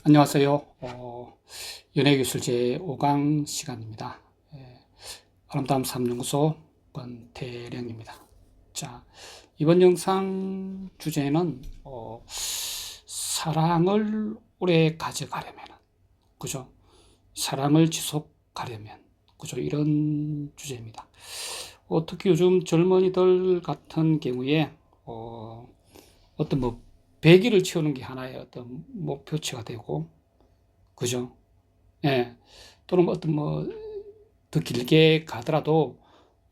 안녕하세요. 연예기술 제5강 시간입니다. 아름다움 삶연구소 권태령입니다. 자, 이번 영상 주제는 사랑을 오래 가져가려면, 그죠? 사랑을 지속하려면, 그죠? 이런 주제입니다. 특히 요즘 젊은이들 같은 경우에 어떤 100일을 채우는 게 하나의 어떤 목표치가 되고, 그죠? 예. 또는 어떤 더 길게 가더라도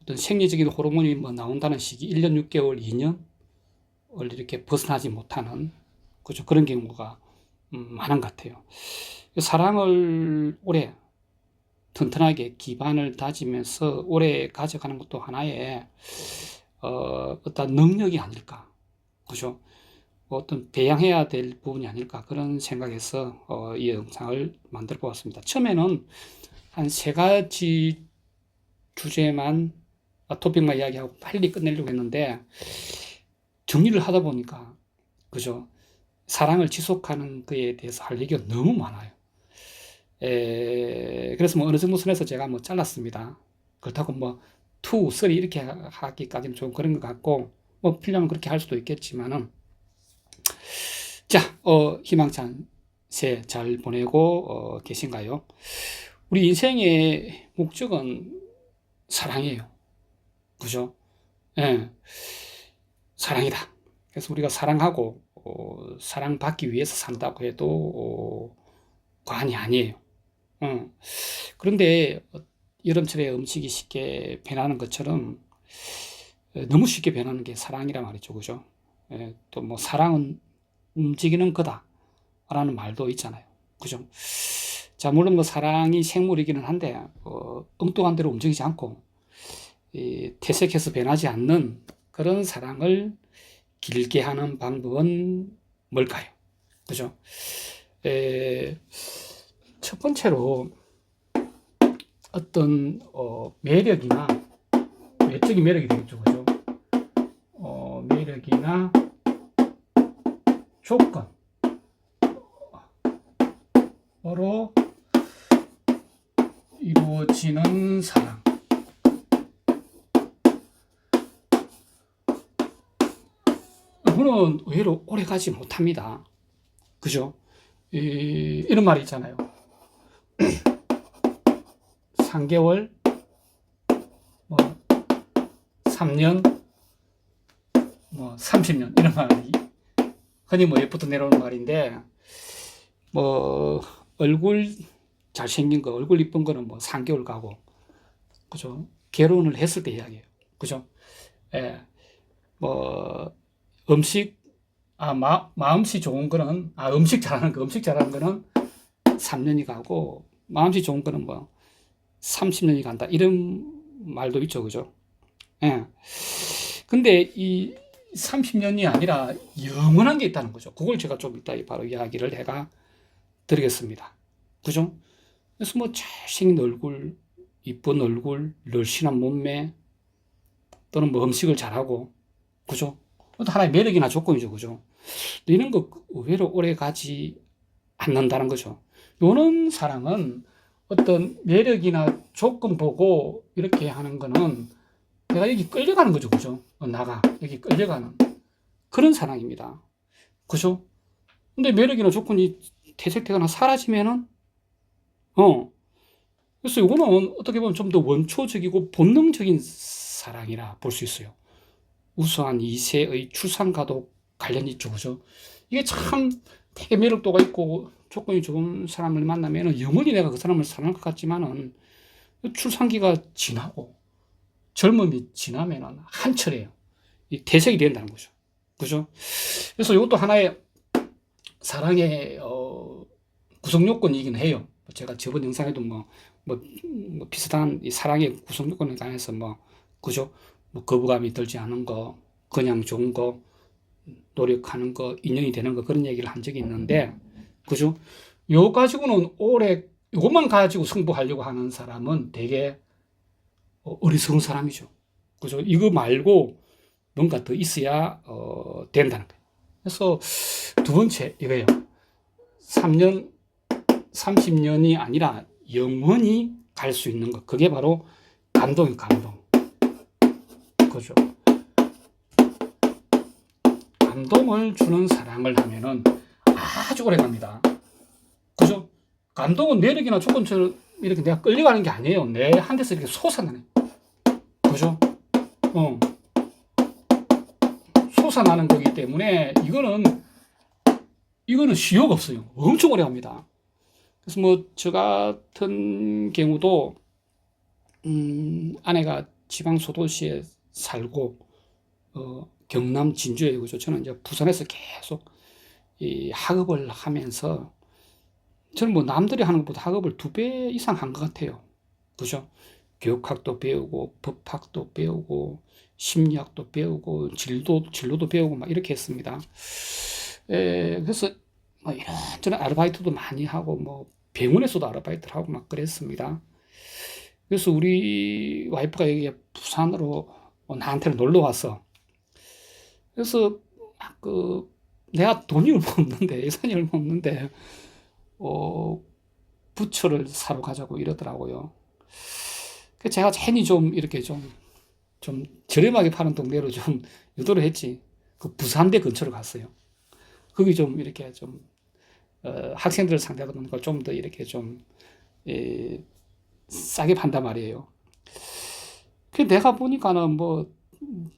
어떤 생리적인 호르몬이 나온다는 시기, 1년 6개월, 2년을 이렇게 벗어나지 못하는, 그죠? 그런 경우가 많은 것 같아요. 사랑을 오래 튼튼하게 기반을 다지면서 오래 가져가는 것도 하나의 어떤 능력이 아닐까, 그죠? 어떤 배양해야 될 부분이 아닐까, 그런 생각에서 이 영상을 만들어 보았습니다. 처음에는 한 3가지 주제만 토픽만 이야기하고 빨리 끝내려고 했는데, 정리를 하다 보니까, 그죠? 사랑을 지속하는 거에 대해서 할 얘기가 너무 많아요. 그래서 어느 정도 선에서 제가 잘랐습니다. 그렇다고 2, 3 이렇게 하기까지는 좀 그런 것 같고, 필요하면 그렇게 할 수도 있겠지만은, 자, 희망찬 새 잘 보내고 계신가요? 우리 인생의 목적은 사랑이에요. 그죠? 예, 사랑이다. 그래서 우리가 사랑하고 사랑받기 위해서 산다고 해도 과언이 아니에요. 그런데 여름철에 음식이 쉽게 변하는 것처럼 너무 쉽게 변하는 게 사랑이란 말이죠. 그죠? 또 사랑은 움직이는 거다 라는 말도 있잖아요. 그죠? 자, 물론 사랑이 생물이기는 한데 엉뚱한 대로 움직이지 않고 퇴색해서 변하지 않는 그런 사랑을 길게 하는 방법은 뭘까요? 그죠? 첫 번째로 어떤 매력이나 외적인 매력이 되겠죠. 그죠? 매력이나 조건으로 이루어지는 사랑. 이거는 의외로 오래 가지 못합니다. 그죠? 이런 말이 있잖아요. 3개월, 3년, 30년, 이런 말이 흔히 옛부터 내려오는 말인데, 얼굴 잘생긴 거, 얼굴 이쁜 거는 3개월 가고, 그죠? 결혼을 했을 때 이야기예요. 그죠? 예, 음식, 마음씨 좋은 거는, 음식 잘하는 거는 3년이 가고, 마음씨 좋은 거는 30년이 간다. 이런 말도 있죠. 그죠? 예. 근데 이 30년이 아니라 영원한 게 있다는 거죠. 그걸 제가 좀 이따 바로 이야기를 해가 드리겠습니다. 그죠? 그래서 잘생긴 얼굴, 이쁜 얼굴, 늘씬한 몸매, 또는 음식을 잘하고, 그죠? 하나의 매력이나 조건이죠. 그죠? 이런 거 의외로 오래 가지 않는다는 거죠. 요런 사랑은 어떤 매력이나 조건 보고 이렇게 하는 거는 내가 여기 끌려가는 거죠. 그죠? 여기 끌려가는 그런 사랑입니다. 그죠? 근데 매력이나 조건이 퇴색되거나 사라지면은, 그래서 이거는 어떻게 보면 좀 더 원초적이고 본능적인 사랑이라 볼 수 있어요. 우수한 2세의 출산과도 관련이 있죠. 그죠? 이게 참 되게 매력도가 있고 조건이 좋은 사람을 만나면 영원히 내가 그 사람을 사랑할 것 같지만은 출산기가 지나고 젊음이 지나면은 한철에 퇴색이 된다는 거죠. 그죠? 그래서 이것도 하나의 사랑의 구성 요건이긴 해요. 제가 저번 영상에도 비슷한 이 사랑의 구성 요건에 관해서 그죠? 거부감이 들지 않은 거, 그냥 좋은 거, 노력하는 거, 인연이 되는 거, 그런 얘기를 한 적이 있는데, 그죠? 요 가지고는 오래, 요것만 가지고 승부하려고 하는 사람은 되게 어리석은 사람이죠. 그죠? 이거 말고 뭔가 더 있어야, 된다는 거예요. 그래서 두 번째, 이거예요. 3년, 30년이 아니라 영원히 갈 수 있는 것. 그게 바로 감동이에요, 감동. 그죠? 감동을 주는 사랑을 하면은 아주 오래 갑니다. 그죠? 감동은 매력이나 조건처럼 이렇게 내가 끌려가는 게 아니에요. 내 한 데서 이렇게 솟아나네. 그죠? 솟아나는 거기 때문에 이거는 시효가 없어요. 엄청 오래 갑니다. 그래서 뭐, 저 같은 경우도, 아내가 지방 소도시에 살고, 경남 진주에, 그죠? 저는 이제 부산에서 계속 이 학업을 하면서, 저는 뭐 남들이 하는 것보다 학업을 2배 이상 한 것 같아요. 그죠? 교육학도 배우고, 법학도 배우고, 심리학도 배우고, 진로도 배우고, 막 이렇게 했습니다. 그래서 뭐 이런저런 아르바이트도 많이 하고, 뭐 병원에서도 아르바이트를 하고 막 그랬습니다. 그래서 우리 와이프가 여기 부산으로 나한테는 놀러 왔어. 그래서 내가 돈이 얼마 없는데, 예산이 얼마 없는데, 부처를 사러 가자고 이러더라고요. 그 제가 괜히 좀 이렇게 좀 저렴하게 파는 동네로 좀 유도를 했지. 그 부산대 근처로 갔어요. 거기 좀 이렇게 좀 학생들을 상대하다 보니까 좀 더 이렇게 좀 싸게 판단 말이에요. 그 내가 보니까는 뭐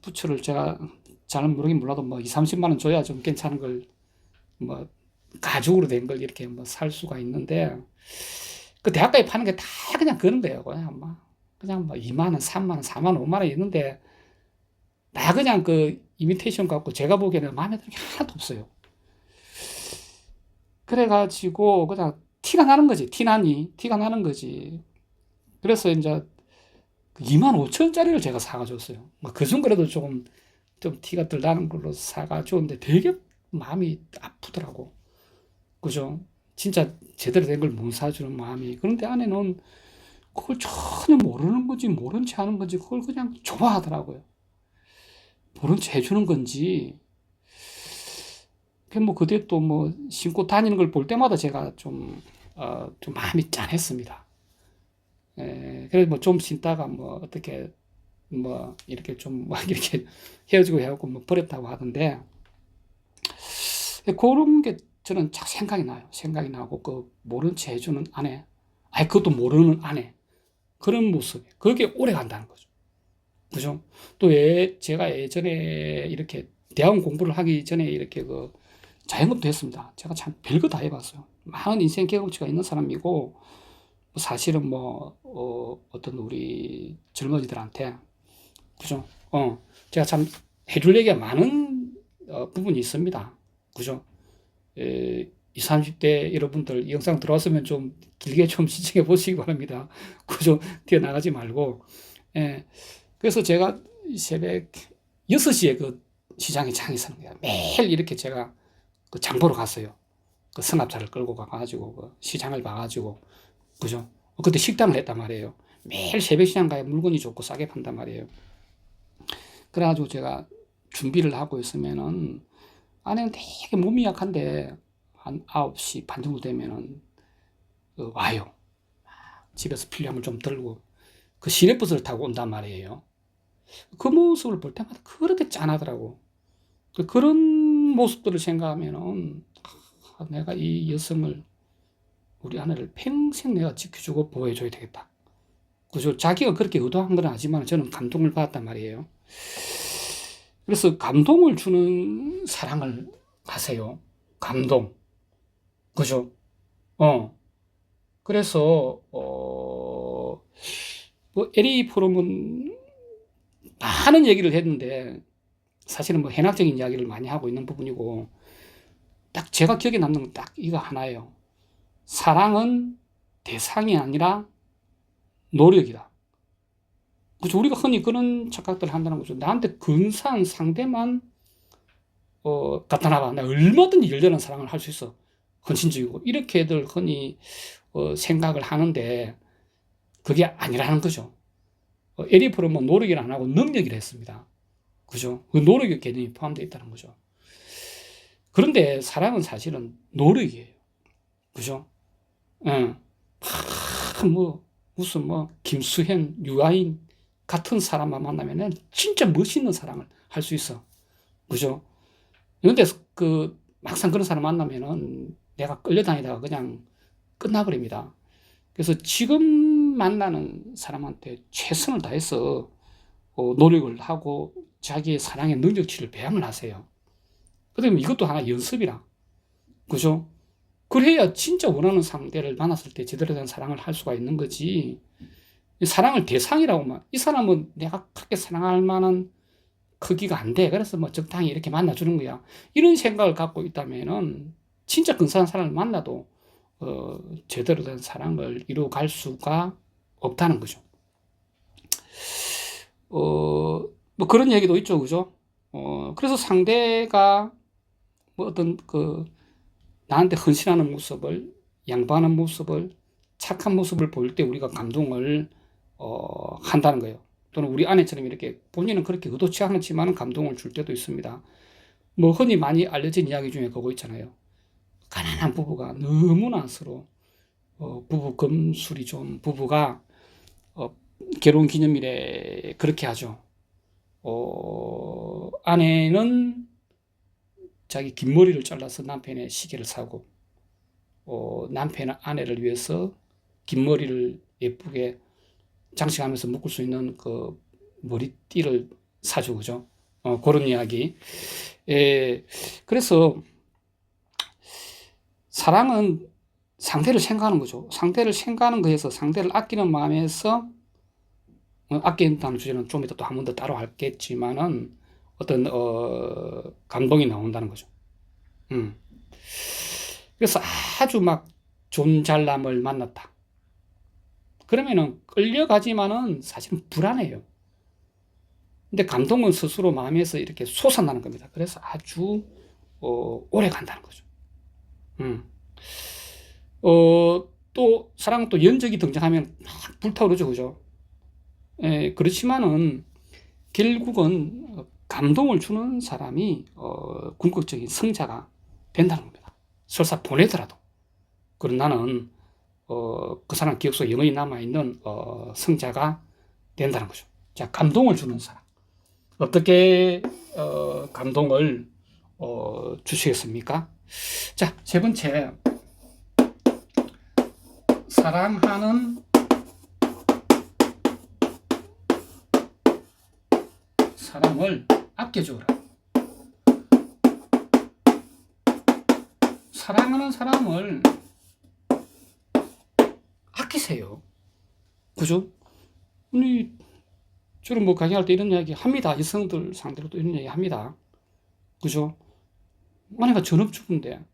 부처를 제가 잘 모르긴 몰라도 뭐 2, 30만 원 줘야 좀 괜찮은 걸 뭐 가죽으로 된 걸 이렇게 뭐 살 수가 있는데, 그 대학가에 파는 게 다 그냥 그런 거예요. 그냥 뭐 2만 원, 3만 원, 4만 원, 5만 원 있는데, 나 그냥 그 이미테이션 갖고 제가 보기에는 마음에 드는 게 하나도 없어요. 그래가지고 그냥 티가 나는 거지. 티가 나는 거지. 그래서 이제 2만 5천 원짜리를 제가 사가줬어요. 뭐 그중 그래도 좀 티가 덜 나는 걸로 사가줬는데 되게 마음이 아프더라고. 그죠? 진짜 제대로 된 걸 못 사주는 마음이. 그런데 아내는 그걸 전혀 모르는 건지 모른 채 하는 건지 그걸 그냥 좋아하더라고요. 모른 채 해주는 건지. 뭐 그때 또 뭐 신고 다니는 걸 볼 때마다 제가 좀 마음이 짠했습니다. 그래서 뭐 좀 신다가 뭐 어떻게 뭐 이렇게 좀 막 이렇게 헤어지고 해갖고 뭐 버렸다고 하던데, 그런 게 저는 자꾸 생각이 나요. 생각이 나고 그 모른 채 해주는 아내, 그것도 모르는 아내, 그런 모습, 그게 오래 간다는 거죠. 그죠? 또 제가 예전에 이렇게 대학원 공부를 하기 전에 이렇게 그 자영업도 했습니다. 제가 참 별거 다 해봤어요. 많은 인생 경험치가 있는 사람이고, 사실은 뭐, 어떤 우리 젊은이들한테, 그죠? 제가 참 해줄 얘기가 많은 부분이 있습니다. 그죠? 20, 30대 여러분들 이 영상 들어왔으면 좀 길게 좀 시청해 보시기 바랍니다. 그죠? 뛰어나가지 말고. 그래서 제가 새벽 6시에 그 시장에 장이 서는 거야. 매일 이렇게 제가 그 장 보러 갔어요. 그 선납차를 끌고 가가지고 그 시장을 봐가지고, 그죠? 그때 식당을 했단 말이에요. 매일 새벽 시장 가야 물건이 좋고 싸게 판단 말이에요. 그래가지고 제가 준비를 하고 있으면은, 아내는 되게 몸이 약한데 한 9시 반 정도 되면은 와요. 집에서 필요한 걸 좀 들고 그 시내버스를 타고 온단 말이에요. 그 모습을 볼 때마다 그렇게 짠하더라고. 그런 모습들을 생각하면은 내가 이 여성을, 우리 아내를 평생 내가 지켜주고 보호해줘야 되겠다. 그죠? 자기가 그렇게 의도한 건 아니지만 저는 감동을 받았단 말이에요. 그래서 감동을 주는 사랑을 하세요. 감동. 그죠? 그래서, 뭐, LA 포럼은 많은 얘기를 했는데, 사실은 뭐 해학적인 이야기를 많이 하고 있는 부분이고, 딱 제가 기억에 남는 건 딱 이거 하나예요. 사랑은 대상이 아니라 노력이다. 그죠? 우리가 흔히 그런 착각들을 한다는 거죠. 나한테 근사한 상대만, 갖다 놔봐. 나 얼마든지 열렬한 사랑을 할 수 있어. 헌신적이고. 이렇게들 흔히 생각을 하는데 그게 아니라는 거죠. 에리프는 뭐 노력을 안 하고 능력을 했습니다. 그죠? 그 노력의 개념이 포함되어 있다는 거죠. 그런데 사랑은 사실은 노력이에요. 그죠? 예. 무슨 김수현, 유아인 같은 사람만 만나면은 진짜 멋있는 사랑을 할 수 있어. 그죠? 근데 막상 그런 사람 만나면은 내가 끌려다니다가 그냥 끝나버립니다. 그래서 지금 만나는 사람한테 최선을 다해서 노력을 하고 자기의 사랑의 능력치를 배양을 하세요. 그러면 이것도 하나 연습이라. 그죠? 그래야 진짜 원하는 상대를 만났을 때 제대로 된 사랑을 할 수가 있는 거지. 사랑을 대상이라고만, 이 사람은 내가 그렇게 사랑할 만한 크기가 안 돼. 그래서 적당히 이렇게 만나주는 거야. 이런 생각을 갖고 있다면은 진짜 근사한 사람을 만나도 제대로 된 사랑을 이루어갈 수가 없다는 거죠. 그런 얘기도 있죠. 그죠? 그래서 상대가 어떤 나한테 헌신하는 모습을, 양보하는 모습을, 착한 모습을 보일 때 우리가 감동을 한다는 거예요. 또는 우리 아내처럼 이렇게 본인은 그렇게 의도치 않았지만 감동을 줄 때도 있습니다. 흔히 많이 알려진 이야기 중에 그거 있잖아요. 가난한 부부가 너무나 서로 부부 금술이 좀 부부가 결혼 기념일에 그렇게 하죠. 아내는 자기 긴 머리를 잘라서 남편의 시계를 사고, 남편은 아내를 위해서 긴 머리를 예쁘게 장식하면서 묶을 수 있는 그 머리띠를 사죠. 그죠? 그런 이야기. 그래서 사랑은 상대를 생각하는 거죠. 상대를 생각하는 거에서 상대를 아끼는 마음에서, 아낀다는 주제는 좀 이따 또 한 번 더 따로 하겠지만은 어떤 감동이 나온다는 거죠. 그래서 아주 막 존잘남을 만났다. 그러면은 끌려가지만은 사실은 불안해요. 근데 감동은 스스로 마음에서 이렇게 솟아나는 겁니다. 그래서 아주 오래 간다는 거죠. 또 사랑은 또 연적이 등장하면 막 불타오르죠. 그죠? 그렇지만은 결국은 감동을 주는 사람이 궁극적인 성자가 된다는 겁니다. 설사 보내더라도. 그럼 나는 그 사람 기억 속에 영원히 남아있는 성자가 된다는 거죠. 자, 감동을 주는 사람. 어떻게 감동을 주시겠습니까? 자, 세 번째, 사랑하는 사람을 아껴주라. 사랑하는 사람을 아끼세요. 그죠? 저는 강의할 때 이런 이야기 합니다. 여성들 상대로도 이런 이야기 합니다. 그죠? 아내가 전업주부인데,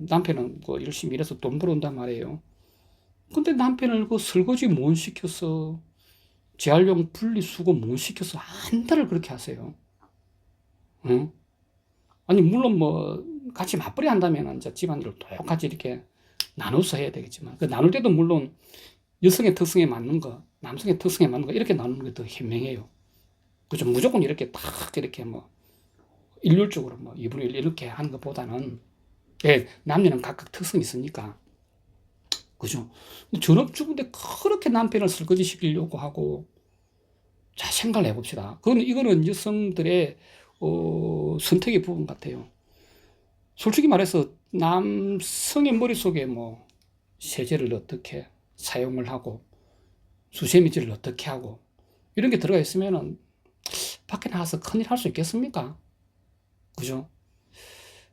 남편은 열심히 일해서 돈 벌어온단 말이에요. 근데 남편을 설거지 못 시켜서, 재활용 분리수거 못 시켜서 한 달을 그렇게 하세요. 응? 아니, 물론 같이 맞벌이 한다면 이제 집안일을 똑같이 이렇게 나눠서 해야 되겠지만, 그 나눌 때도 물론 여성의 특성에 맞는 거, 남성의 특성에 맞는 거, 이렇게 나누는 게 더 현명해요. 그죠? 무조건 이렇게 딱, 이렇게 일률적으로 2분의 1 이렇게 하는 것보다는, 남녀는 각각 특성이 있으니까. 그죠? 전업주부인데 그렇게 남편을 설거지 시키려고 하고, 자, 생각을 해봅시다. 이거는 여성들의, 선택의 부분 같아요. 솔직히 말해서, 남성의 머릿속에 세제를 어떻게 사용을 하고, 수세미질을 어떻게 하고, 이런 게 들어가 있으면은, 밖에 나가서 큰일 할 수 있겠습니까? 그죠?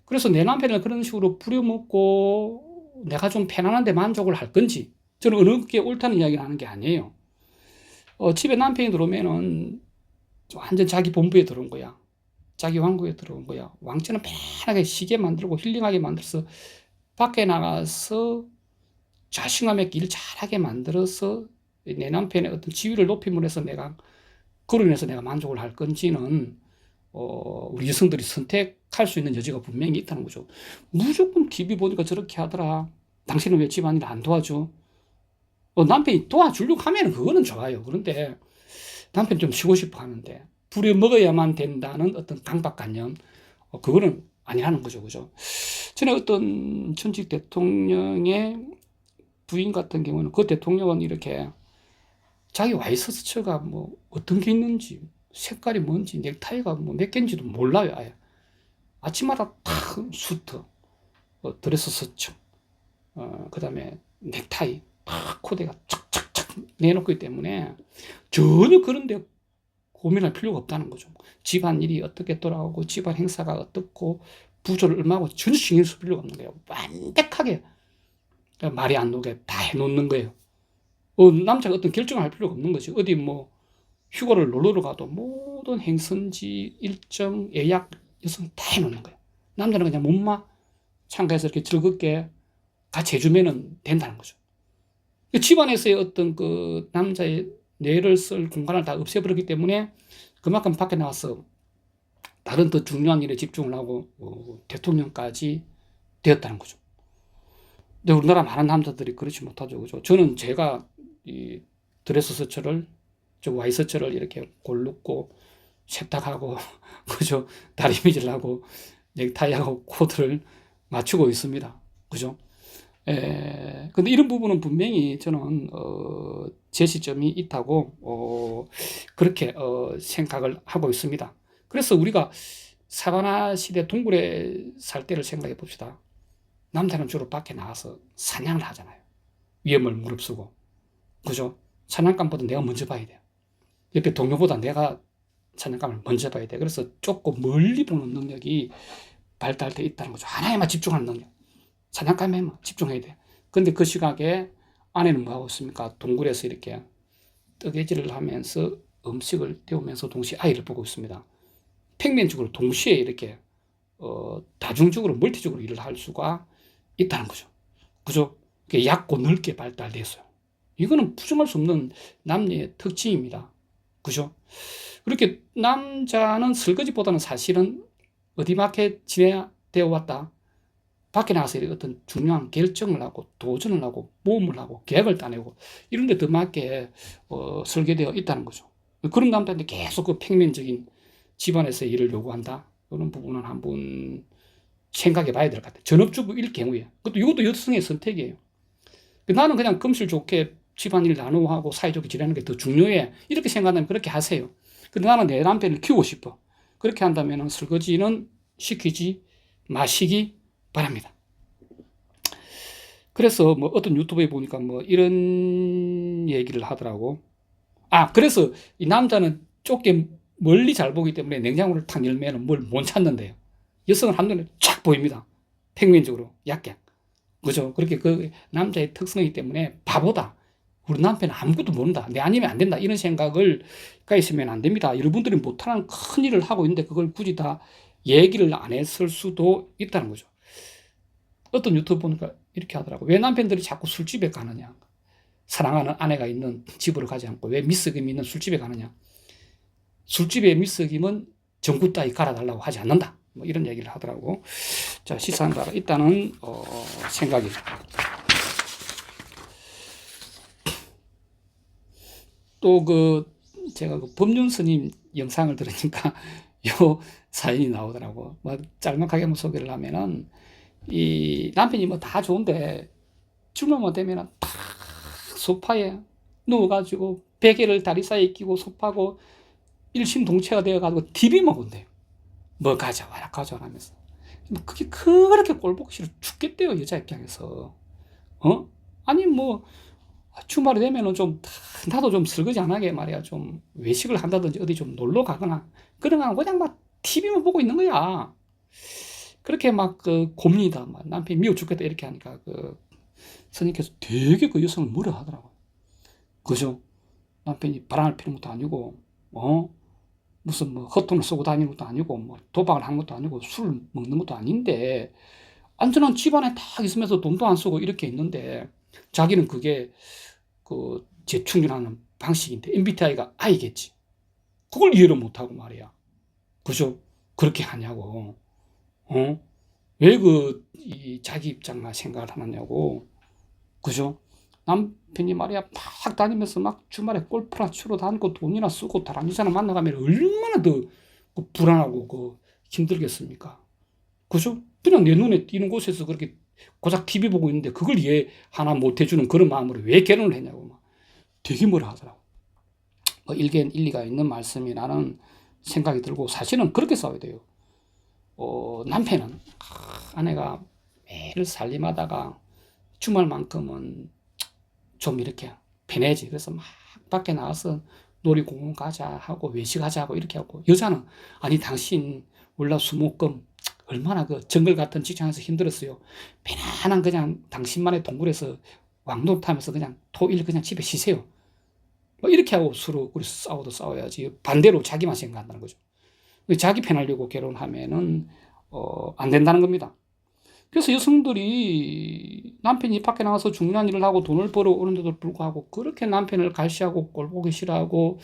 그래서 내 남편을 그런 식으로 부려먹고, 내가 좀 편안한데 만족을 할 건지, 저는 어느 게 옳다는 이야기를 하는 게 아니에요. 집에 남편이 들어오면은 완전 자기 본부에 들어온 거야. 자기 왕국에 들어온 거야. 왕처럼 편하게 쉬게 만들고 힐링하게 만들어서 밖에 나가서 자신감 있게 일 잘하게 만들어서 내 남편의 어떤 지위를 높임으로 해서 그로 인해서 내가 만족을 할 건지는 우리 여성들이 선택할 수 있는 여지가 분명히 있다는 거죠. 무조건 TV 보니까 저렇게 하더라. 당신은 왜 집안일 안 도와줘? 남편이 도와주려고 하면 그거는 좋아요. 그런데 남편 좀 쉬고 싶어 하는데 부려 먹어야만 된다는 어떤 강박관념, 그거는 아니라는 거죠. 그죠? 전에 어떤 전직 대통령의 부인 같은 경우는 그 대통령은 이렇게 자기 와이셔츠가 뭐 어떤 게 있는지, 색깔이 뭔지, 넥타이가 뭐 몇 개인지도 몰라요. 아예. 아침마다 탁 수트, 드레스 스츠, 그 다음에 넥타이, 탁 코디가 착착착 내놓기 때문에 전혀 그런데 고민할 필요가 없다는 거죠. 집안일이 어떻게 돌아가고 집안 행사가 어떻고 부조를 얼마고 전혀 신경 쓸 필요가 없는 거예요. 완벽하게 말이 안 나오게 다 해놓는 거예요. 남자가 어떤 결정을 할 필요가 없는 거죠. 어디 뭐 휴가를 놀러 가도 모든 행선지 일정 예약 여성 다 해놓는 거예요. 남자는 그냥 몸만 참가해서 이렇게 즐겁게 같이 해주면 된다는 거죠. 집안에서의 어떤 그 남자의 뇌를 쓸 공간을 다 없애버렸기 때문에 그만큼 밖에 나와서 다른 더 중요한 일에 집중을 하고 대통령까지 되었다는 거죠. 근데 우리나라 많은 남자들이 그렇지 못하죠. 그죠? 저는 제가 이 드레스 서처를, 저 와이셔츠를 이렇게 골르고 세탁하고 그죠? 다리미질하고 넥타이하고 코드를 맞추고 있습니다. 그죠? 근데 이런 부분은 분명히 저는 제시점이 있다고 그렇게 생각을 하고 있습니다. 그래서 우리가 사바나 시대 동굴에 살 때를 생각해 봅시다. 남자는 주로 밖에 나가서 사냥을 하잖아요. 위험을 무릅쓰고. 그죠? 사냥감보다 내가 먼저 봐야 돼요. 옆에 동료보다 내가 사냥감을 먼저 봐야 돼. 그래서 좁고 멀리 보는 능력이 발달돼 있다는 거죠. 하나에만 집중하는 능력. 사냥감에만 집중해야 돼. 근데 그 시각에 아내는 뭐 하고 있습니까? 동굴에서 이렇게 뜨개질을 하면서 음식을 데우면서 동시에 아이를 보고 있습니다. 평면적으로 동시에 이렇게 다중적으로 멀티적으로 일을 할 수가 있다는 거죠. 그죠? 얕고 넓게 발달됐어요. 이거는 부정할 수 없는 남녀의 특징입니다. 그죠? 그렇게 남자는 설거지보다는 사실은 어디밖에 지내되어 왔다. 밖에 나가서 어떤 중요한 결정을 하고 도전을 하고 모험을 하고 계획을 따내고 이런 데 더 맞게 설계되어 있다는 거죠. 그런 남자한테 계속 그 평면적인 집안에서의 일을 요구한다. 그런 부분은 한번 생각해 봐야 될 것 같아요. 전업주부일 경우에. 이것도 여성의 선택이에요. 나는 그냥 금실 좋게 집안일 나누고 하고 사이좋게 지내는 게 더 중요해. 이렇게 생각하면 그렇게 하세요. 근데 나는 내 남편을 키우고 싶어. 그렇게 한다면 설거지는 시키지 마시기 바랍니다. 그래서 뭐 어떤 유튜브에 보니까 뭐 이런 얘기를 하더라고. 그래서 이 남자는 좁게 멀리 잘 보기 때문에 냉장고를 탁 열면 뭘 못 찾는데요. 여성은 한눈에 쫙 보입니다. 평면적으로 얕게. 그죠? 그렇게 그 남자의 특성이기 때문에 바보다. 우리 남편은 아무것도 모른다. 내 아니면 안 된다. 이런 생각을 가 있으면 안 됩니다. 여러분들이 못하는 큰 일을 하고 있는데 그걸 굳이 다 얘기를 안 했을 수도 있다는 거죠. 어떤 유튜브 보니까 이렇게 하더라고. 왜 남편들이 자꾸 술집에 가느냐. 사랑하는 아내가 있는 집으로 가지 않고 왜 미스김이 있는 술집에 가느냐. 술집에 미스김은 전구 따위 갈아달라고 하지 않는다. 뭐 이런 얘기를 하더라고. 자, 시사한 바가 있다는 생각이. 또 제가 법륜 스님 영상을 들으니까 요 사연이 나오더라고. 뭐 짤막하게 뭐 소개를 하면은 이 남편이 뭐 다 좋은데 주말만 되면은 탁 소파에 누워가지고 베개를 다리 사이에 끼고 소파고 일심동체가 되어가지고 TV만 본대요. 뭐 가져와라 가져와라 하면서. 그게 그렇게 꼴보기 싫어 죽겠대요. 여자 입장에서. 아니 뭐 주말이 되면은 좀 나도 좀 설거지 안 하게 말이야. 좀 외식을 한다든지 어디 좀 놀러 가거나 그러나 그냥 막 TV만 보고 있는 거야. 그렇게 막 고민이다. 막 남편이 미워 죽겠다 이렇게 하니까 스님께서 되게 그 여성을 뭐라 하더라고요. 그죠? 남편이 바람을 피는 것도 아니고 무슨 뭐 헛돈을 쓰고 다니는 것도 아니고 뭐 도박을 하는 것도 아니고 술을 먹는 것도 아닌데 안전한 집안에 딱 있으면서 돈도 안 쓰고 이렇게 있는데 자기는 그게 재충전하는 방식인데 MBTI가 I겠지. 그걸 이해를 못하고 말이야. 그죠? 그렇게 하냐고. 어? 왜 자기 입장만 생각을 하느냐고. 그죠? 남편이 말이야, 막 다니면서 막 주말에 골프나 치러 다니고 돈이나 쓰고 다른 여자나 만나가면 얼마나 더 불안하고 힘들겠습니까? 그죠? 그냥 내 눈에 띄는 곳에서 그렇게 고작 TV 보고 있는데 그걸 이해 하나 못 해주는 그런 마음으로 왜 결혼을 했냐고 막 되게 뭐라 하더라고. 일견 일리가 있는 말씀이라는 생각이 들고 사실은 그렇게 싸워야 돼요. 남편은 아내가 매일 살림하다가 주말만큼은 좀 이렇게 편해지. 그래서 막 밖에 나가서 놀이공원 가자 하고 외식하자 하고 이렇게 하고 여자는 아니 당신 몰라 수목금 얼마나 정글 같은 직장에서 힘들었어요. 편안한 그냥 당신만의 동굴에서 왕노릇 하면서 그냥 토일 그냥 집에 쉬세요. 뭐 이렇게 하고 서로 우리 싸워도 싸워야지 반대로 자기만 생각한다는 거죠. 자기 편하려고 결혼하면은 안 된다는 겁니다. 그래서 여성들이 남편이 밖에 나가서 중요한 일을 하고 돈을 벌어오는데도 불구하고 그렇게 남편을 갈시하고 꼴보기 싫어하고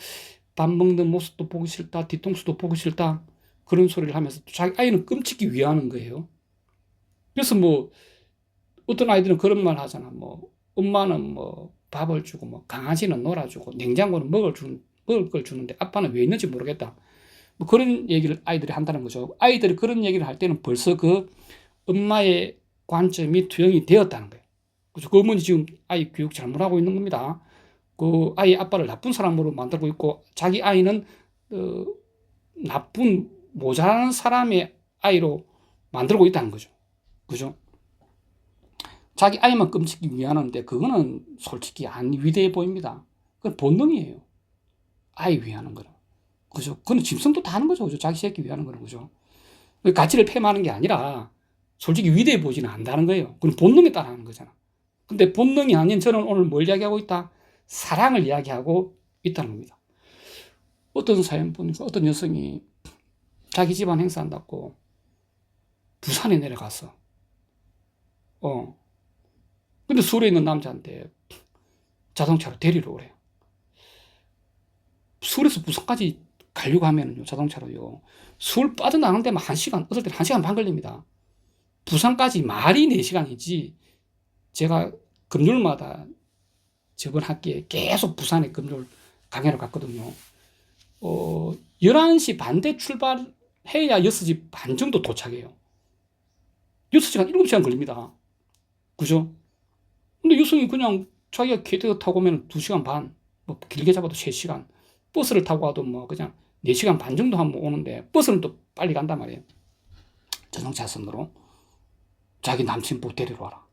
밥 먹는 모습도 보기 싫다, 뒤통수도 보기 싫다 그런 소리를 하면서 자기 아이는 끔찍히 위하는 거예요. 그래서 어떤 아이들은 그런 말 하잖아. 엄마는 밥을 주고 강아지는 놀아주고 냉장고는 먹을 걸 주는데 아빠는 왜 있는지 모르겠다. 그런 얘기를 아이들이 한다는 거죠. 아이들이 그런 얘기를 할 때는 벌써 엄마의 관점이 투영이 되었다는 거예요. 그래서 그 어머니 지금 아이 교육 잘못하고 있는 겁니다. 그 아이 아빠를 나쁜 사람으로 만들고 있고 자기 아이는 나쁜 모자란 사람의 아이로 만들고 있다는 거죠. 그죠? 자기 아이만 끔찍히 위하는데 그거는 솔직히 안 위대해 보입니다. 그건 본능이에요. 아이 위하는 거는. 그죠? 그건 짐승도 다 하는 거죠. 그죠? 자기 새끼 위하는 거는. 그죠? 가치를 폐마하는 게 아니라 솔직히 위대해 보지는 않다는 거예요. 그건 본능에 따라 하는 거잖아. 근데 본능이 아닌 저는 오늘 뭘 이야기하고 있다? 사랑을 이야기하고 있다는 겁니다. 어떤 사연 보니까 어떤 여성이 자기 집안 행사한다고 부산에 내려갔어. 근데 서울에 있는 남자한테 자동차로 데리러 오래요. 서울에서 부산까지 가려고 하면요, 자동차로요. 서울 빠져나가는 데만 1시간, 어떨 때는 1시간 반 걸립니다. 부산까지 말이 4시간이지, 제가 금요일마다 저번 학기에 계속 부산에 금요일 강연을 갔거든요. 11시 반대 출발해야 6시 반 정도 도착해요. 6시간, 7시간 걸립니다. 그죠? 근데 여성이 그냥 자기가 캐리어 타고 오면 2시간 반, 길게 잡아도 3시간, 버스를 타고 와도 그냥 4시간 반 정도 하면 오는데, 버스는 또 빨리 간단 말이에요. 자동차선으로. 자기 남친 꼭 데리러 와라.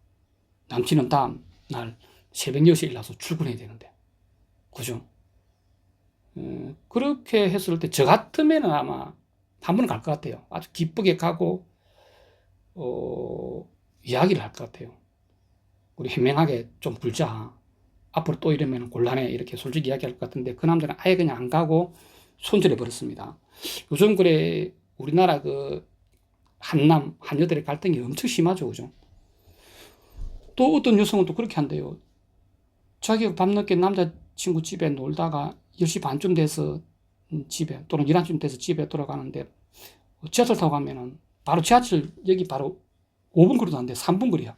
남친은 다음 날 새벽 6시에 일어나서 출근해야 되는데. 그죠? 그렇게 했을 때, 저 같으면 아마 한 번은 갈 것 같아요. 아주 기쁘게 가고, 이야기를 할 것 같아요. 우리 현명하게 좀 굴자. 앞으로 또 이러면 곤란해. 이렇게 솔직히 이야기할 것 같은데, 그 남자는 아예 그냥 안 가고 손절해 버렸습니다. 요즘 그래, 우리나라 한여들의 갈등이 엄청 심하죠. 그죠? 또 어떤 여성은 또 그렇게 한대요. 자기가 밤늦게 남자친구 집에 놀다가 10시 반쯤 돼서 집에, 또는 11시쯤 돼서 집에 돌아가는데, 지하철 타고 가면은, 바로 지하철, 여기 바로 5분 거리도 안 돼. 3분 거리야.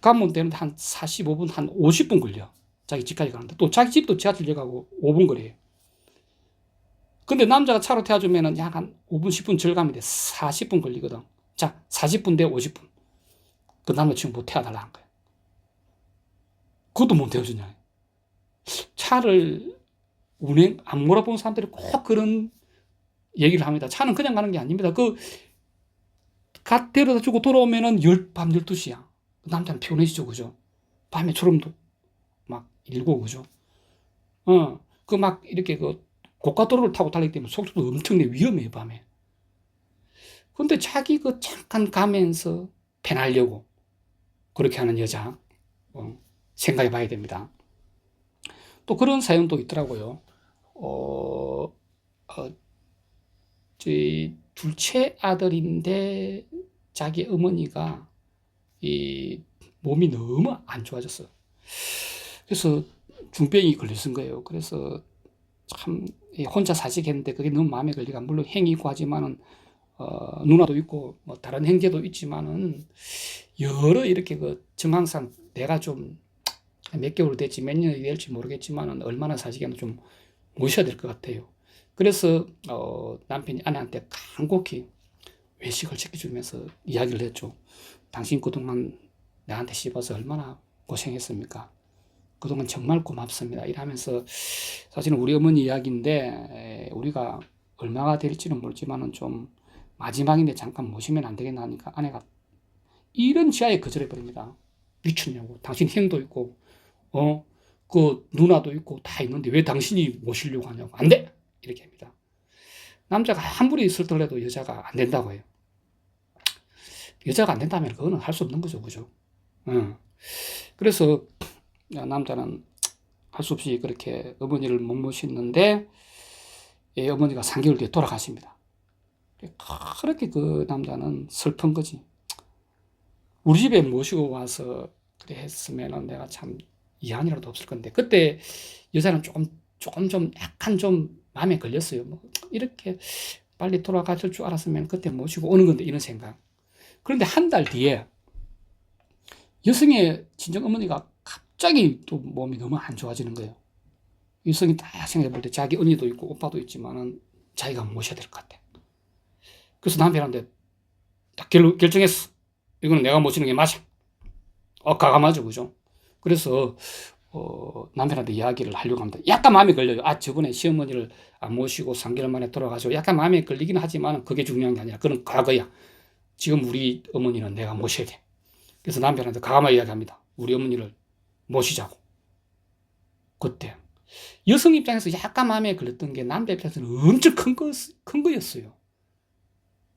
가면 되는데 한 45분, 한 50분 걸려. 자기 집까지 가는데. 또 자기 집도 지하철역하고 5분 거리에요. 근데 남자가 차로 태워주면은 약 한 5분, 10분 절감이 돼. 40분 걸리거든. 자, 40분 대 50분. 그 남자 지금 못 태워달라는 거야. 그것도 못 태워주냐. 차를 안 몰아본 사람들이 꼭 그런 얘기를 합니다. 차는 그냥 가는 게 아닙니다. 데려다 주고 돌아오면은 밤 12시야. 남자는 피곤해지죠, 그죠? 밤에 졸음도 막 일고, 그죠? 이렇게 고가도로를 타고 달리기 때문에 속도도 엄청나게 위험해요, 밤에. 근데 자기 잠깐 가면서 편하려고 그렇게 하는 여자, 생각해 봐야 됩니다. 또 그런 사연도 있더라고요. 저희 둘째 아들인데 자기 어머니가 이 몸이 너무 안 좋아졌어. 그래서 중병이 걸렸은 거예요. 그래서 참 혼자 사직했는데 그게 너무 마음에 걸리가 물론 행이 있고 하지만은 누나도 있고 뭐 다른 형제도 있지만은 여러 이렇게 그 정황상 내가 좀 몇 개월 됐지 몇 년이 될지 모르겠지만은 얼마나 사직했는지 좀 모셔야 될 것 같아요. 그래서 남편이 아내한테 간곡히 외식을 지켜주면서 이야기를 했죠. 당신 그동안 나한테 씹어서 얼마나 고생했습니까? 그동안 정말 고맙습니다. 이러면서 사실은 우리 어머니 이야기인데 우리가 얼마가 될지는 모르지만은 좀 마지막인데 잠깐 모시면 안 되겠나 하니까 아내가 이런 지하에 거절해 버립니다. 미쳤냐고. 당신 형도 있고 그 누나도 있고 다 있는데 왜 당신이 모시려고 하냐고. 안 돼! 이렇게 합니다. 남자가 아무리 설득을 해도 여자가 안 된다고 해요. 여자가 안 된다면 그거는 할 수 없는 거죠. 그죠? 그래서 남자는 할 수 없이 그렇게 어머니를 못 모시는데 어머니가 3개월 뒤에 돌아가십니다. 그렇게 그 남자는 슬픈 거지. 우리 집에 모시고 와서 그래 했으면 내가 참 이한이라도 없을 건데 그때 여자는 조금 좀 약간 좀 마음에 걸렸어요. 뭐 이렇게 빨리 돌아가실 줄 알았으면 그때 모시고 오는 건데 이런 생각. 그런데 한 달 뒤에 여성의 친정 어머니가 갑자기 또 몸이 너무 안 좋아지는 거예요. 여성이 딱 생각해 볼 때 자기 언니도 있고 오빠도 있지만은 자기가 모셔야 될 것 같아. 그래서 남편한테 딱 결정했어. 이거는 내가 모시는 게 맞아. 가감하죠, 그죠? 그래서 남편한테 이야기를 하려고 합니다. 약간 마음에 걸려요. 저번에 시어머니를 안 모시고 3개월 만에 돌아가시고 약간 마음에 걸리긴 하지만 그게 중요한 게 아니라 그건 과거야. 지금 우리 어머니는 내가 모셔야 돼. 그래서 남편한테 과감하게 이야기합니다. 우리 어머니를 모시자고. 그때 여성 입장에서 약간 마음에 걸렸던 게 남자 입장에서는 엄청 큰 거였어요.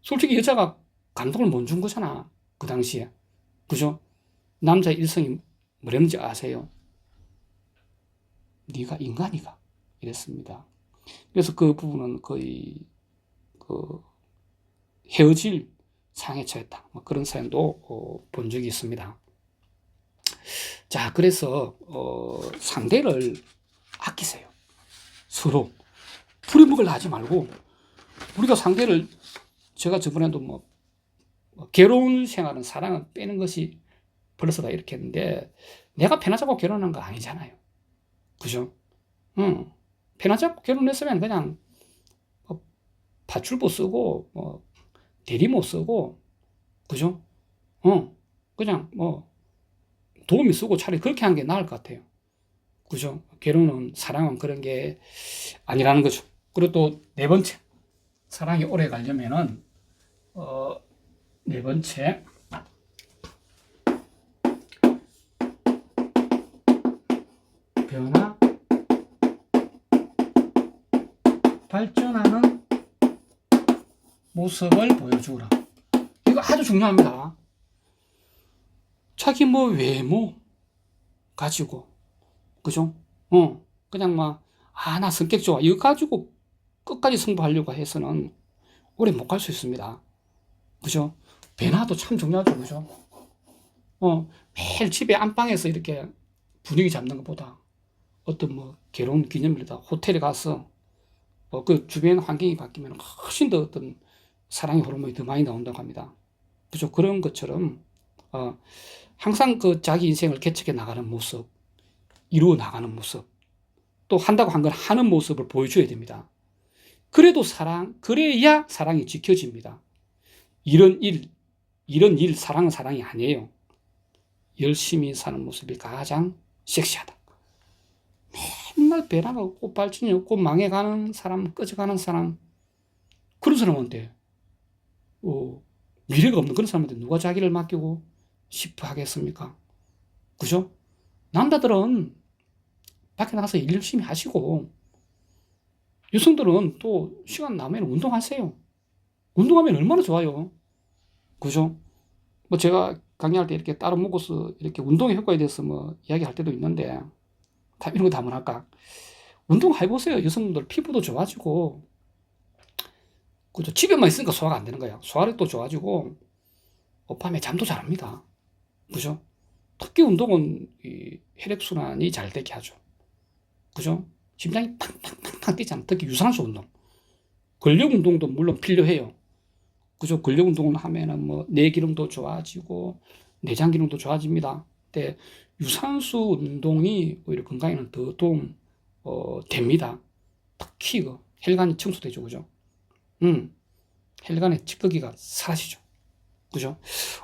솔직히 여자가 감동을 못 준 거잖아. 그 당시에. 그죠? 남자 일성이 뭐랬는지 아세요? 네가 인간이가 이랬습니다. 그래서 그 부분은 거의 헤어질 상에 처했다. 뭐 그런 사연도 본 적이 있습니다. 자, 그래서 상대를 아끼세요. 서로 부려먹으려 하지 말고 우리가 상대를 제가 저번에도 뭐 괴로운 생활은 사랑은 빼는 것이 벌써다 이렇게 했는데 내가 편하자고 결혼한 거 아니잖아요. 그죠? 편하자고 결혼했으면 그냥 파출부 쓰고 대리모 쓰고 그죠? 그냥 도우미 쓰고 차라리 그렇게 하는 게 나을 것 같아요. 그죠? 결혼은 사랑은 그런 게 아니라는 거죠. 그리고 또 네 번째 사랑이 오래 가려면은 네 번째 변화 발전하는 모습을 보여주라. 이거 아주 중요합니다. 자기 외모 가지고 그죠? 그냥 나 성격 좋아 이거 가지고 끝까지 승부하려고 해서는 오래 못 갈 수 있습니다. 그죠? 변화도 참 중요하죠. 그죠? 매일 집에 안방에서 이렇게 분위기 잡는 것보다 어떤 결혼 기념일이다 호텔에 가서 그 주변 환경이 바뀌면 훨씬 더 어떤 사랑의 호르몬이 더 많이 나온다고 합니다. 그죠? 그런 것처럼 항상 그 자기 인생을 개척해 나가는 모습, 이루어 나가는 모습, 또 한다고 한 걸 하는 모습을 보여줘야 됩니다. 그래야 사랑이 지켜집니다. 이런 일, 사랑은 사랑이 아니에요. 열심히 사는 모습이 가장 섹시하다. 맨날 배나가 없고 발전이 없고 망해가는 사람, 꺼져가는 사람, 그런 사람한테 미래가 없는 그런 사람한테 누가 자기를 맡기고 싶어 하겠습니까? 그죠? 남자들은 밖에 나가서 일 열심히 하시고 여성들은 또 시간 나면 운동하세요. 운동하면 얼마나 좋아요. 그죠? 제가 강의할 때 이렇게 따로 먹어서 이렇게 운동의 효과에 대해서 이야기할 때도 있는데 이런 거 다 뭐랄까. 운동 해보세요. 여성분들 피부도 좋아지고 그죠? 집에만 있으니까 소화가 안 되는 거야. 소화력도 좋아지고 밤에 잠도 잘 합니다. 그죠? 특히 운동은 이 혈액순환이 잘 되게 하죠. 그죠? 심장이 팡팡팡팡 뛰잖아. 특히 유산소 운동. 근력 운동도 물론 필요해요. 그죠? 근력 운동을 하면은 뭐 뇌 기능도 좋아지고 내장 기능도 좋아집니다. 근데 유산소 운동이 오히려 건강에는 더 도움 됩니다. 특히 그 혈관이 청소되죠, 그죠? 혈관의 찌꺼기가 사라지죠, 그죠?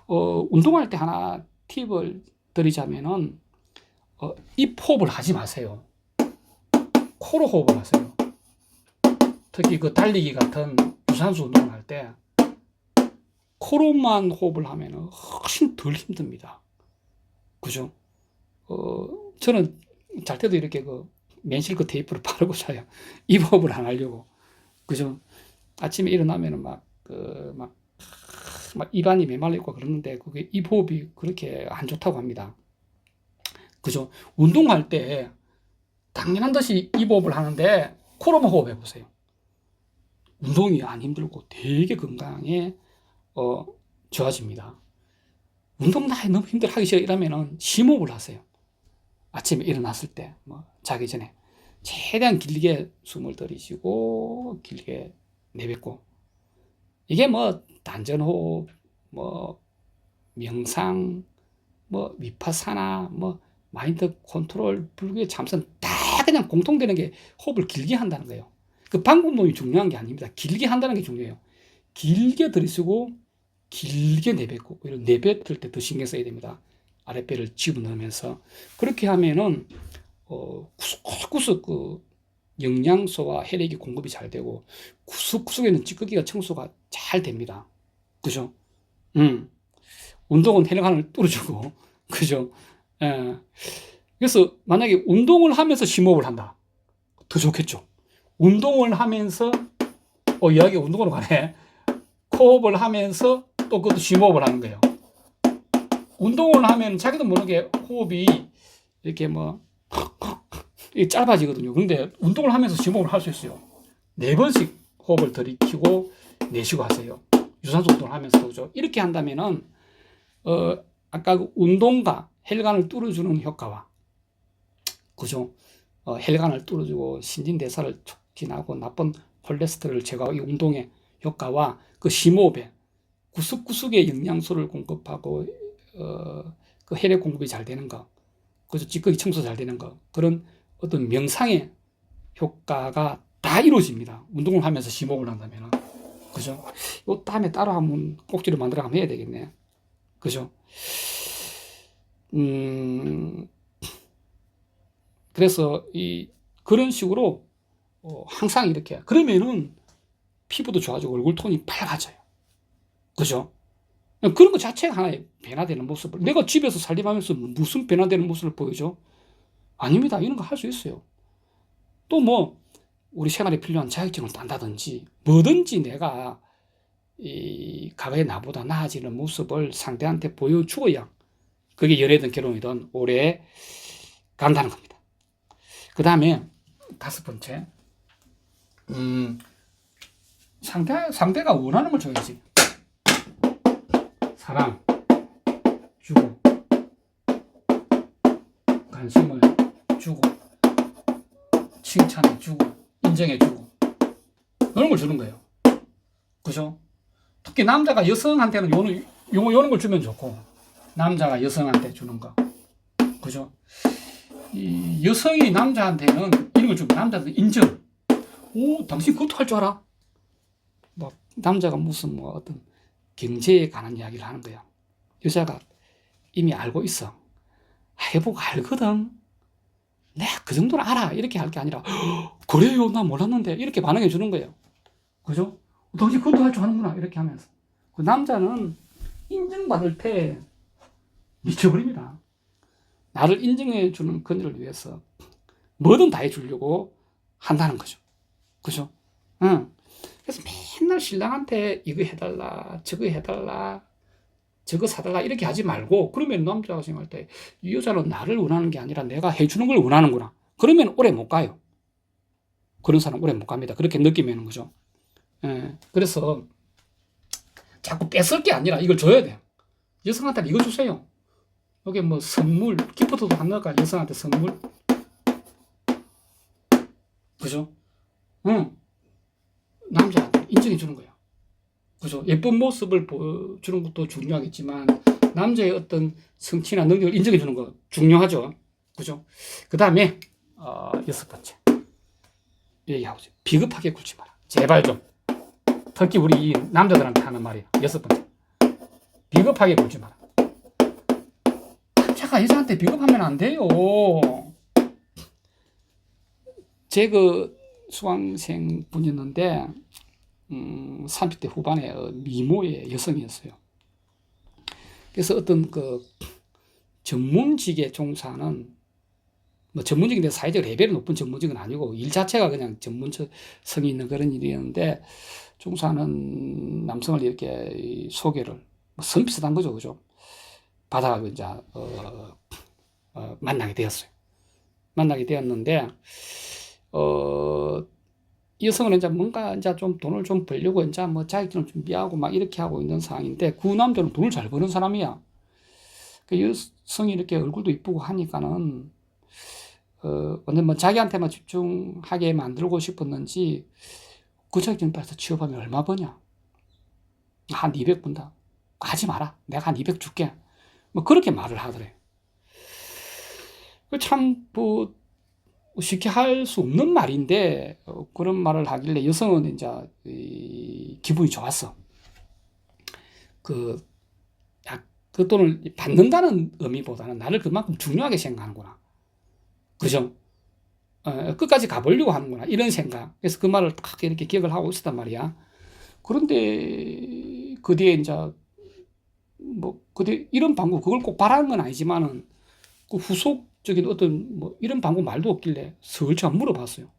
운동할 때 하나 팁을 드리자면은 입 호흡을 하지 마세요. 코로 호흡을 하세요. 특히 그 달리기 같은 유산소 운동을 할 때 코로만 호흡을 하면 훨씬 덜 힘듭니다. 그죠? 저는 잘 때도 이렇게 그 맨실크 테이프를 바르고 자요. 입 호흡을 안 하려고. 그죠? 아침에 일어나면은 막 입안이 메말라 있고 그러는데 그게 입 호흡이 그렇게 안 좋다고 합니다. 그죠? 운동할 때 당연한 듯이 입 호흡을 하는데 코로만 호흡해 보세요. 운동이 안 힘들고 되게 건강에 좋아집니다. 운동 나 너무 힘들어 하기 싫어 이러면은 심호흡을 하세요. 아침에 일어났을 때, 뭐 자기 전에 최대한 길게 숨을 들이쉬고 길게 내뱉고, 이게 뭐 단전호흡, 뭐 명상, 뭐 위파사나, 뭐 마인드 컨트롤, 불교의 참선 다 그냥 공통되는 게 호흡을 길게 한다는 거예요. 그 방법론이 중요한 게 아닙니다. 길게 한다는 게 중요해요. 길게 들이쉬고 길게 내뱉고, 이런 내뱉을 때 더 신경 써야 됩니다. 아랫배를 집어넣으면서. 그렇게 하면은 구석구석 그 영양소와 혈액이 공급이 잘 되고 구석구석에 있는 찌꺼기가 청소가 잘 됩니다. 그죠? 운동은 혈관을 뚫어주고, 그죠? 예. 그래서 만약에 운동을 하면서 심호흡을 한다, 더 좋겠죠. 운동을 하면서 이야기가 운동으로 가네. 코호흡을 하면서 또 그것도 심호흡을 하는 거예요. 운동을 하면 자기도 모르게 호흡이 이렇게 뭐 짧아지거든요. 근데 운동을 하면서 심호흡을 할 수 있어요. 4번씩 호흡을 들이키고 내쉬고 하세요. 유산소 운동을 하면서. 그죠? 이렇게 한다면은 아까 그 운동과 혈관을 뚫어주는 효과와, 그죠? 혈관을 뚫어주고 신진대사를 촉진하고 나쁜 콜레스테롤을 제거하고, 이 운동의 효과와 그 심호흡에 구석구석에 영양소를 공급하고 그 혈액 공급이 잘 되는 거, 그죠? 찌꺼기 청소 잘 되는 거, 그런 어떤 명상의 효과가 다 이루어집니다. 운동을 하면서 심호흡을 한다면. 그죠? 요 다음에 따로 한번 꼭지를 만들어 가면 해야 되겠네. 그죠? 그래서 그런 식으로 항상 이렇게, 그러면은 피부도 좋아지고 얼굴 톤이 밝아져요. 그죠? 그런 것 자체가 하나의 변화되는 모습을, 내가 집에서 살림하면서 무슨 변화되는 모습을 보여줘? 아닙니다. 이런 거 할 수 있어요. 또 뭐 우리 생활에 필요한 자격증을 딴다든지 뭐든지 내가 과거의 나보다 나아지는 모습을 상대한테 보여주어야 그게 연애든 결혼이든 오래 간다는 겁니다. 그 다음에 5번째, 상대가 원하는 걸 줘야지. 사랑 주고, 관심을 주고, 칭찬해 주고, 인정해 주고, 이런 걸 주는 거예요. 그죠? 특히 남자가 여성한테는 요런 걸 주면 좋고, 남자가 여성한테 주는 거. 그죠? 이 여성이 남자한테는 이런 걸 주면 남자도 인정. 오, 당신 그것도 할 줄 알아? 뭐, 남자가 무슨 뭐 어떤 경제에 관한 이야기를 하는 거야. 여자가 이미 알고 있어. 해보고 알거든. 내가 그 정도는 알아. 이렇게 할 게 아니라, 그래요? 나 몰랐는데. 이렇게 반응해 주는 거예요. 그죠? 당신 그것도 할 줄 아는구나. 이렇게 하면서. 그 남자는 인정받을 때 미쳐버립니다. 나를 인정해 주는 그녀를 위해서 뭐든 다 해주려고 한다는 거죠. 그죠? 응. 그래서 맨날 신랑한테 이거 해달라, 저거 해달라, 저거 사달라 이렇게 하지 말고, 그러면 남자가 생각할 때 이 여자는 나를 원하는 게 아니라 내가 해주는 걸 원하는구나. 그러면 오래 못 가요. 그런 사람 오래 못 갑니다. 그렇게 느끼면. 그죠? 예. 그래서 자꾸 뺏을 게 아니라 이걸 줘야 돼요. 여성한테는 이거 주세요. 여기 뭐 선물, 기프트도 하나가 여성한테 선물. 그죠? 응. 남자한테 인정해 주는 거야. 그죠? 예쁜 모습을 보여주는 것도 중요하겠지만, 남자의 어떤 성취나 능력을 인정해 주는 거 중요하죠. 그죠? 그 다음에, 여섯 번째. 얘기하고 있어요. 비겁하게 굴지 마라. 제발 좀. 특히 우리 남자들한테 하는 말이야. 여섯 번째. 비겁하게 굴지 마라. 남자가 여자한테 비겁하면 안 돼요. 제 수강생 분이었는데, 30대 후반에 미모의 여성이었어요. 그래서 어떤 전문직에 종사하는, 뭐 전문직인데 사회적 레벨이 높은 전문직은 아니고 일 자체가 그냥 전문성이 있는 그런 일이었는데, 종사하는 남성을 이렇게 소개를, 뭐 선비슷한 거죠, 그죠? 받아가지고 이제, 만나게 되었어요. 만나게 되었는데, 이 여성은 이제 뭔가 이제 좀 돈을 좀 벌려고 이제 뭐 자격증을 준비하고 막 이렇게 하고 있는 상황인데, 그 남자는 돈을 잘 버는 사람이야. 그 여성이 이렇게 얼굴도 이쁘고 하니까는, 완전 뭐 자기한테만 집중하게 만들고 싶었는지, 그 자격증 따서 취업하면 얼마 버냐? 한 200 번다. 하지 마라. 내가 한 200 줄게. 뭐 그렇게 말을 하더래. 참, 뭐, 쉽게 할 수 없는 말인데, 그런 말을 하길래 여성은 이제 기분이 좋았어. 그, 그 돈을 받는다는 의미보다는 나를 그만큼 중요하게 생각하는구나. 그죠? 끝까지 가보려고 하는구나. 이런 생각. 그래서 그 말을 딱 이렇게 기억을 하고 있었단 말이야. 그런데 그 뒤에 이제 뭐, 그 뒤에 이런 방법, 그걸 꼭 바라는 건 아니지만은 그 후속적인 어떤 뭐 이런 방법 말도 없길래 슬쩍 물어봤어요.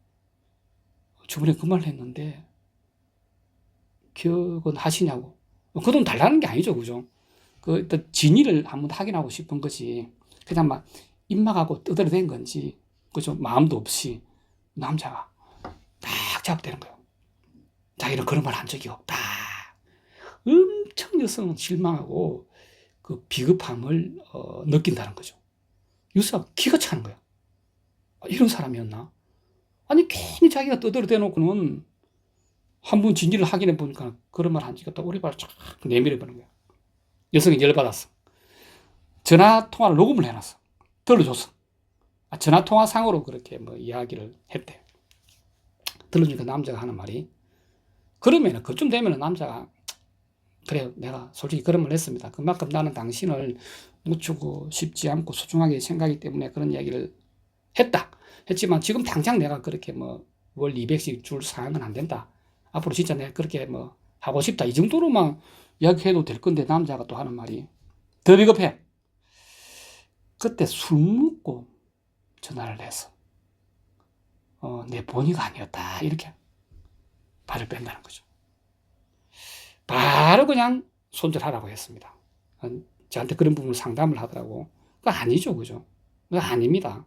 저번에 그 말을 했는데 기억은 하시냐고. 그 돈 달라는 게 아니죠, 그죠? 그 일단 진위를 한번 확인하고 싶은 거지. 그냥 막 입막하고 떠들어댄 건지, 그죠? 마음도 없이 남자가 딱 잡대는 거예요. 자기는 그런 말 한 적이 없다. 엄청 여성은 실망하고 그 비겁함을 느낀다는 거죠. 유서가 기가 차는 거야. 이런 사람이었나? 아니, 괜히 자기가 떠들어대놓고는 한 번 진지를 확인해 보니까 그런 말 한 적이 없다. 오리발을 쫙 내밀어버는 거야. 여성이 열받았어. 전화통화를 녹음을 해놨어. 들려줬어. 전화통화상으로 그렇게 뭐 이야기를 했대. 들으니까 남자가 하는 말이, 그러면은, 그쯤 되면은 남자가, 그래요. 내가 솔직히 그런 말 했습니다. 그만큼 나는 당신을 놓치고 싶지 않고 소중하게 생각하기 때문에 그런 이야기를 했지만 지금 당장 내가 그렇게 뭐 월 200씩 줄 사항은 안 된다. 앞으로 진짜 내가 그렇게 뭐 하고 싶다. 이 정도로만 이야기해도 될 건데, 남자가 또 하는 말이 더 비겁해. 그때 술 먹고 전화를 해서 내 본의가 아니었다. 이렇게 발을 뺀다는 거죠. 바로 그냥 손절하라고 했습니다. 저한테 그런 부분을 상담을 하더라고. 그거 아니죠, 그죠? 그거 아닙니다.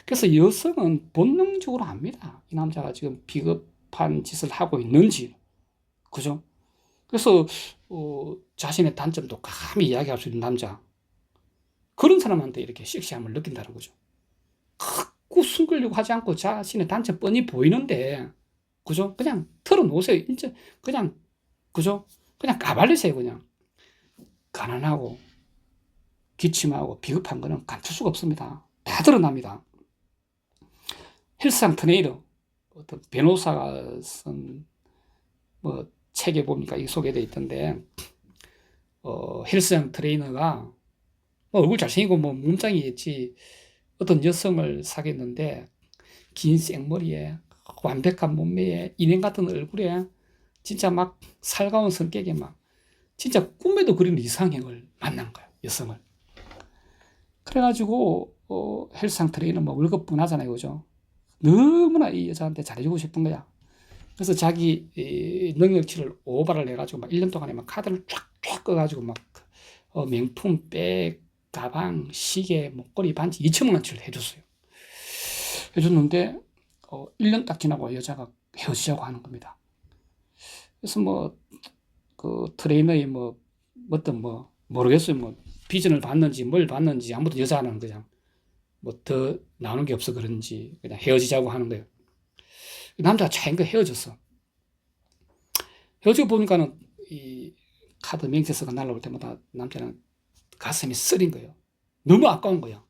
그래서 여성은 본능적으로 압니다. 이 남자가 지금 비겁한 짓을 하고 있는지, 그죠? 그래서 자신의 단점도 감히 이야기할 수 있는 남자, 그런 사람한테 이렇게 섹시함을 느낀다는 거죠. 자꾸 숨기려고 하지 않고 자신의 단점 뻔히 보이는데, 그죠? 그냥 털어놓으세요. 이제 그냥, 그죠? 그냥 까발리세요. 그냥 가난하고 기침하고 비겁한 거는 감출 수가 없습니다. 다 드러납니다. 헬스장 트레이너, 어떤 변호사가 쓴 뭐 책에 보니까 이 소개되어 있던데, 헬스장 트레이너가 뭐 얼굴 잘생기고 뭐 몸짱이겠지, 어떤 여성을 사귀었는데, 긴 생머리에 완벽한 몸매에 인형 같은 얼굴에 진짜 막 살가운 성격에 막 진짜 꿈에도 그리는 이상형을 만난 거야, 여성을. 그래가지고 헬스장 트레이너 뭐 월급 뻔하잖아요, 그죠? 너무나 이 여자한테 잘해주고 싶은 거야. 그래서 자기 능력치를 오버를 해가지고 막 1년 동안에 막 카드를 쫙쫙 꺼가지고 막 명품 백, 가방, 시계, 목걸이, 반지 2천만 원치를 해줬어요. 해줬는데 1년 딱 지나고 여자가 헤어지자고 하는 겁니다. 그래서 뭐 그 트레이너의 뭐 어떤 뭐 모르겠어요. 뭐 비전을 받는지 뭘 받는지, 아무튼 여자는 그냥 뭐 더 나오는 게 없어 그런지 그냥 헤어지자고 하는 거예요. 남자가 차인 거 헤어졌어. 헤어지고 보니까는 이 카드 명세서가 날라올 때마다 남자는 가슴이 쓰린 거예요. 너무 아까운 거야.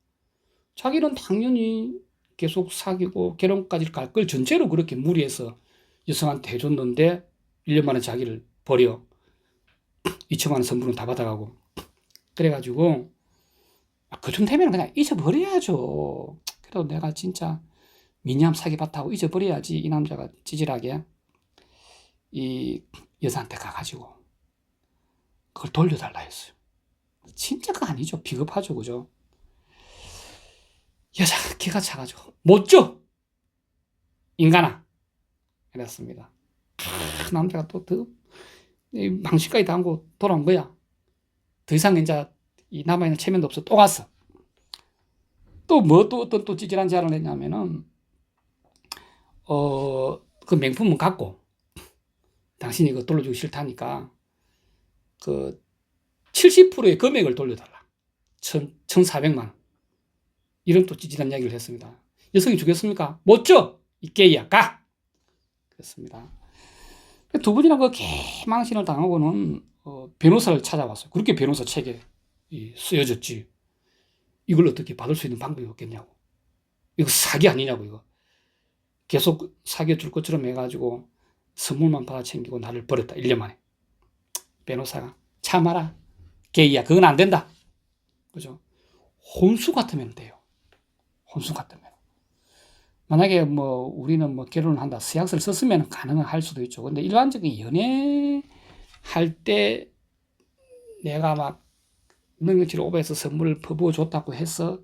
자기는 당연히 계속 사귀고 결혼까지 갈 걸 전제로 그렇게 무리해서 여성한테 해줬는데 1년 만에 자기를 버려. 2천만 원 선물은 다 받아가고. 그래가지고 그 정도 되면 그냥 잊어버려야죠. 그래도 내가 진짜 미니함 사기봤다고 잊어버려야지. 이 남자가 찌질하게 이 여자한테 가가지고 그걸 돌려달라 했어요. 진짜 그거 아니죠. 비겁하죠. 그죠? 여자가 기가 차가지고 못 줘! 인간아! 이랬습니다. 그 남자가 또 더 망신까지 당하고 돌아온 거야. 더 이상 이제 이 남아있는 체면도 없어. 또 갔어. 또 어떤 또 찌질한 제안을 했냐면은 그 명품은 갖고 당신이 이거 돌려주기 싫다니까 그 70%의 금액을 돌려달라. 1,400만 원. 이런 또 찌질한 이야기를 했습니다. 여성이 주겠습니까? 못 줘! 이 게이야, 가! 그랬습니다. 두 분이나 그 개망신을 당하고는 변호사를 찾아왔어요. 그렇게 변호사 책에 쓰여졌지. 이걸 어떻게 받을 수 있는 방법이 없겠냐고. 이거 사기 아니냐고, 이거. 계속 사기줄 것처럼 해가지고 선물만 받아 챙기고 나를 버렸다. 1년 만에. 변호사가 참아라. 게이야, 그건 안 된다. 그죠? 혼수 같으면 돼요. 혼수 같으면. 만약에 뭐 우리는 뭐 결혼을 한다. 서약서를 썼으면 가능할 수도 있죠. 근데 일반적인 연애할 때 내가 막 능력치를 오버해서 선물을 퍼부어 줬다고 해서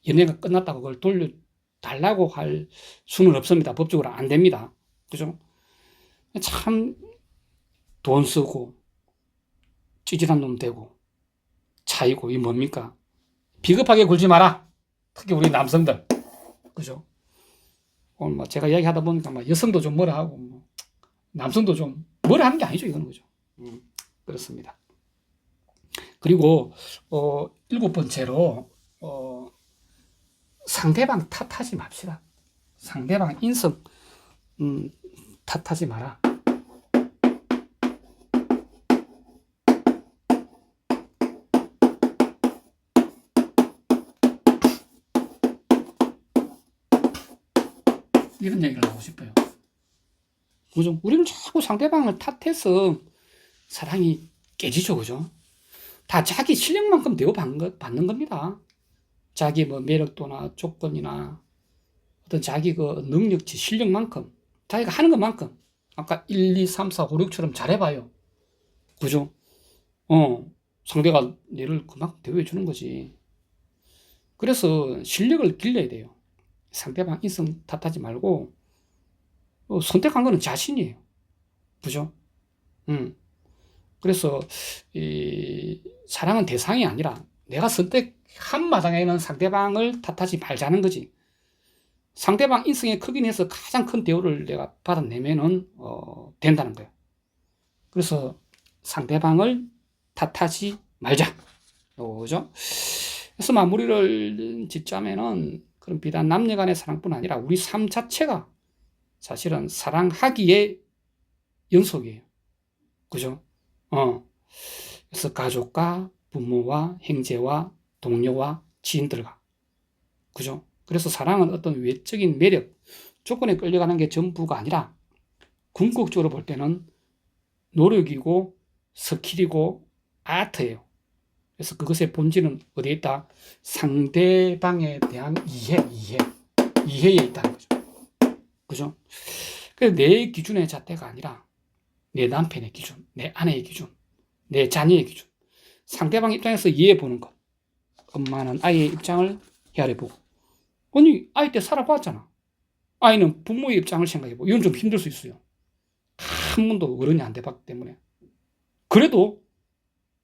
연애가 끝났다고 그걸 돌려달라고 할 수는 없습니다. 법적으로 안 됩니다. 그죠? 참 돈 쓰고 찌질한 놈 되고 차이고 이 뭡니까? 비겁하게 굴지 마라. 특히 우리 남성들. 그죠? 오늘 뭐 제가 이야기하다 보니까 막 여성도 좀 뭐라 하고 뭐 남성도 좀 뭐라 하는 게 아니죠. 이거는 그죠? 그렇습니다. 그리고 7번째로 상대방 탓하지 맙시다. 상대방 인성 탓하지 마라. 이런 얘기를 하고 싶어요. 그죠? 우리는 자꾸 상대방을 탓해서 사랑이 깨지죠. 그죠? 다 자기 실력만큼 대우받는 겁니다. 자기 뭐 매력도나 조건이나 어떤 자기 그 능력치, 실력만큼, 자기가 하는 것만큼, 아까 1, 2, 3, 4, 5, 6처럼 잘해봐요. 그죠? 상대가 얘를 그만큼 대우해 주는 거지. 그래서 실력을 길러야 돼요. 상대방 인성 탓하지 말고, 선택한 거는 자신이에요. 그죠? 그래서, 사랑은 대상이 아니라 내가 선택한 마당에는 상대방을 탓하지 말자는 거지. 상대방 인성의 크기에서 가장 큰 대우를 내가 받아내면은, 된다는 거예요. 그래서 상대방을 탓하지 말자. 그죠? 그래서 마무리를 짓자면은, 그럼 비단 남녀 간의 사랑뿐 아니라 우리 삶 자체가 사실은 사랑하기의 연속이에요. 그죠? 그래서 가족과 부모와 형제와 동료와 지인들과. 그죠? 그래서 사랑은 어떤 외적인 매력, 조건에 끌려가는 게 전부가 아니라 궁극적으로 볼 때는 노력이고 스킬이고 아트예요. 그래서 그것의 본질은 어디에 있다? 상대방에 대한 이해에 있다는 거죠. 그죠? 그래서 내 기준의 잣대가 아니라 내 남편의 기준, 내 아내의 기준, 내 자녀의 기준, 상대방 입장에서 이해해 보는 것. 엄마는 아이의 입장을 헤아려 보고, 아니 아이 때 살아봤잖아. 아이는 부모의 입장을 생각해 보고, 이건 좀 힘들 수 있어요. 한 번도 어른이 안 돼봤기 때문에. 그래도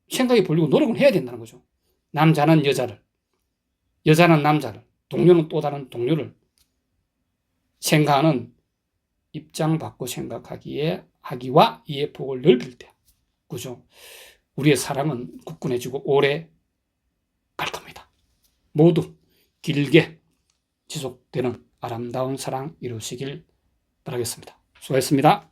생각해 보려고 노력을 해야 된다는 거죠. 남자는 여자는 남자를, 동료는 또 다른 동료를 생각하는 입장 바꿔 하기와 이해 폭을 넓힐 때, 그죠? 우리의 사랑은 굳건해지고 오래 갈 겁니다. 모두 길게 지속되는 아름다운 사랑 이루시길 바라겠습니다. 수고하셨습니다.